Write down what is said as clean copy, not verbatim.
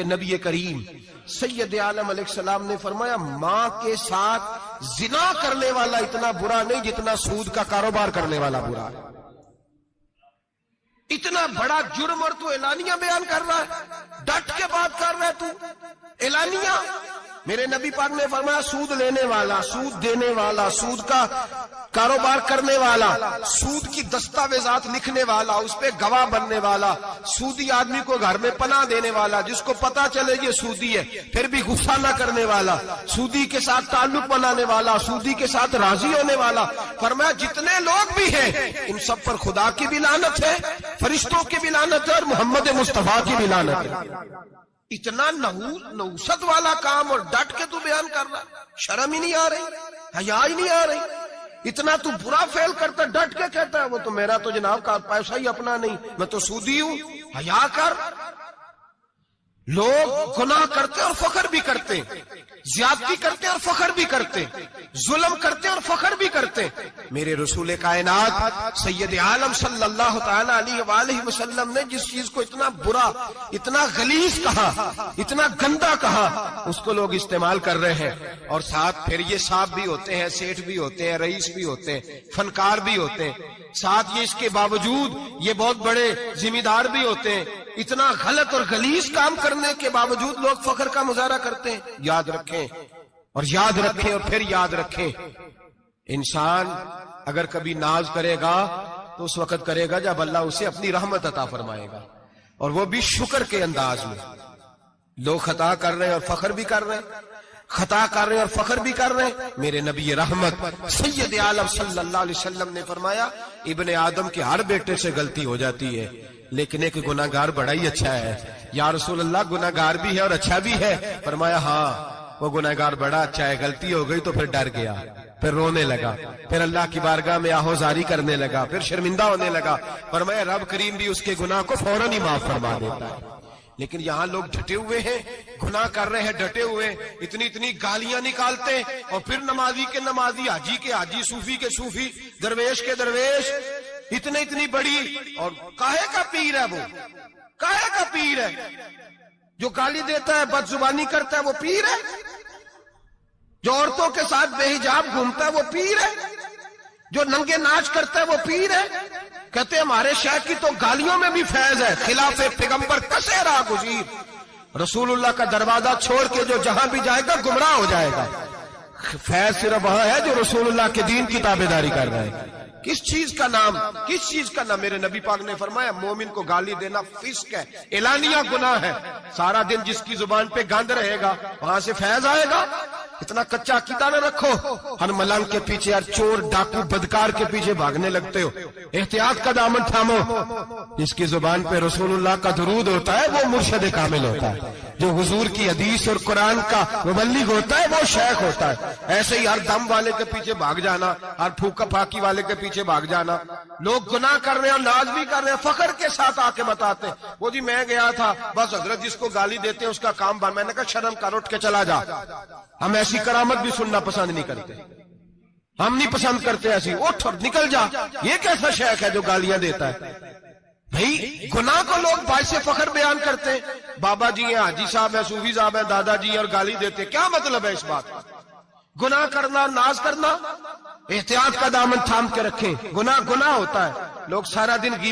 میرے نبی کریم سید عالم علیہ السلام نے فرمایا ماں کے ساتھ زنا کرنے والا اتنا برا نہیں جتنا سود کا کاروبار کرنے والا برا ہے. اتنا بڑا جرم اور تو اعلانیہ بیان کر رہا ہے, ڈٹ کے بات کر رہا ہے تو اعلانیہ. میرے نبی پاک نے فرمایا سود لینے والا, سود دینے والا, سود کا کاروبار کرنے والا, سود کی دستاویزات لکھنے والا, اس پہ گواہ بننے والا, سودی آدمی کو گھر میں پناہ دینے والا, جس کو پتا چلے یہ سودی ہے پھر بھی غصہ نہ کرنے والا, سودی کے ساتھ تعلق بنانے والا, سودی کے ساتھ راضی ہونے والا. فرمایا جتنے لوگ بھی ہیں ان سب پر خدا کی بھی لعنت ہے, فرشتوں کی بھی لعنت ہے, اور محمد مصطفیٰ کی بھی لعنت ہے. اتنا نحوست والا کام اور ڈٹ کے تو بیان کر رہا, شرم ہی نہیں آ رہی, حیا ہی نہیں آ رہی. اتنا تو برا فعل کرتا ڈٹ کے کہتا ہے وہ تو میرا تو جناب کا پیسہ ہی اپنا نہیں, میں تو سودی ہوں. حیا کر. لوگ گناہ کرتے اور فخر بھی کرتے, زیادتی کرتے اور فخر بھی کرتے, ظلم کرتے اور فخر بھی کرتے. میرے رسول کائنات سید عالم صلی اللہ تعالی علیہ وآلہ وسلم نے جس چیز کو اتنا برا, اتنا غلیظ کہا, اتنا گندا کہا, اس کو لوگ استعمال کر رہے ہیں. اور ساتھ پھر یہ صاحب بھی ہوتے ہیں, سیٹھ بھی ہوتے ہیں, رئیس بھی ہوتے ہیں, فنکار بھی ہوتے ہیں, ساتھ یہ اس کے باوجود یہ بہت بڑے ذمہ دار بھی ہوتے ہیں. اتنا غلط اور غلیظ کام کرنے کے باوجود لوگ فخر کا مظاہرہ کرتے ہیں. یاد رکھیں اور یاد رکھیں اور پھر یاد رکھیں, انسان اگر کبھی ناز کرے گا تو اس وقت کرے گا جب اللہ اسے اپنی رحمت عطا فرمائے گا, اور وہ بھی شکر کے انداز میں. لوگ خطا کر رہے ہیں اور فخر بھی کر رہے ہیں, خطا کر رہے ہیں اور فخر بھی کر رہے ہیں. میرے نبی رحمت سید عالم صلی اللہ علیہ وسلم نے فرمایا ابن آدم کے ہر بیٹے سے غلطی ہو جاتی ہے, لیکن ایک گناہگار بڑا ہی اچھا ہے. یا رسول اللہ گناہگار بھی ہے اور اچھا بھی ہے؟ فرمایا ہاں وہ گناہگار بڑا اچھا ہے, غلطی ہو گئی تو پھر ڈر گیا, پھر رونے لگا, پھر اللہ کی بارگاہ میں آہوزاری کرنے لگا, پھر شرمندہ ہونے لگا. فرمایا رب کریم بھی اس کے گناہ کو فوراً ہی معاف فرما دیتا ہے. لیکن یہاں لوگ ڈٹے ہوئے ہیں, گناہ کر رہے ہیں, ڈٹے ہوئے, اتنی گالیاں نکالتے, اور پھر نمازی کے نمازی, حاجی کے حاجی, صوفی کے صوفی, درویش کے درویش, اتنی بڑی. اور کاہے کا پیر ہے وہ, کاہے کا پیر ہے؟ جو گالی دیتا ہے, بد زبانی کرتا ہے, وہ پیر ہے؟ جو عورتوں کے ساتھ بے حجاب گھومتا ہے وہ پیر ہے؟ جو ننگے ناچ کرتا ہے وہ پیر ہے؟ کہتے ہیں ہمارے شیخ کی تو گالیوں میں بھی فیض ہے, خلاف پیغمبر کسے راہ گزیر. رسول اللہ کا دروازہ چھوڑ کے جو جہاں بھی جائے گا گمراہ ہو جائے گا. فیض صرف وہاں ہے جو رسول اللہ کے دین کی تابعداری کر رہے ہیں. کس چیز کا نام, کس چیز کا نام؟ میرے نبی پاک نے فرمایا مومن کو گالی دینا فسق ہے, اعلانیہ گناہ ہے. سارا دن جس کی زبان پہ گند رہے گا وہاں سے فیض آئے گا؟ اتنا کچا عقیدہ نہ رکھو, ہر ملنگ کے پیچھے, ہر چور ڈاکو بدکار کے پیچھے بھاگنے لگتے ہو. احتیاط کا دامن تھامو. جس کی زبان پہ رسول اللہ کا درود ہوتا ہے وہ مرشد کامل ہوتا ہے, جو حضور کی حدیث اور قرآن کا مبلغ ہوتا ہے وہ شیخ ہوتا ہے. ایسے ہی ہر دم والے کے پیچھے بھاگ جانا, ہر پھوکا پھاکی والے کے پیچھے بھاگ جانا. لوگ گناہ کر رہے ہیں اور ناز بھی کر رہے ہیں, فخر کے ساتھ آ کے بتاتے ہیں وہ جی میں گیا تھا, بس حضرت جس کو گالی دیتے ہیں اس کا کام بن. میں نے کہا شرم کر, اٹھ کے چلا جا. ہم ایسی کرامت بھی سننا پسند نہیں کرتے, ہم نہیں پسند کرتے ایسی. اٹھ اور نکل جا. یہ کیسا شیخ ہے جو گالیاں دیتا ہے؟ بھئی گناہ کو لوگ باعث فخر بیان کرتے ہیں. بابا جی ہیں, حاجی صاحب ہیں, صوفی صاحب ہیں, دادا جی ہیں, اور گالی دیتے. کیا مطلب ہے اس بات کا؟ گناہ کرنا, ناز کرنا, احتیاط کا دامن تھام کے رکھیں. گناہ ہوتا ہے. لوگ سارا دن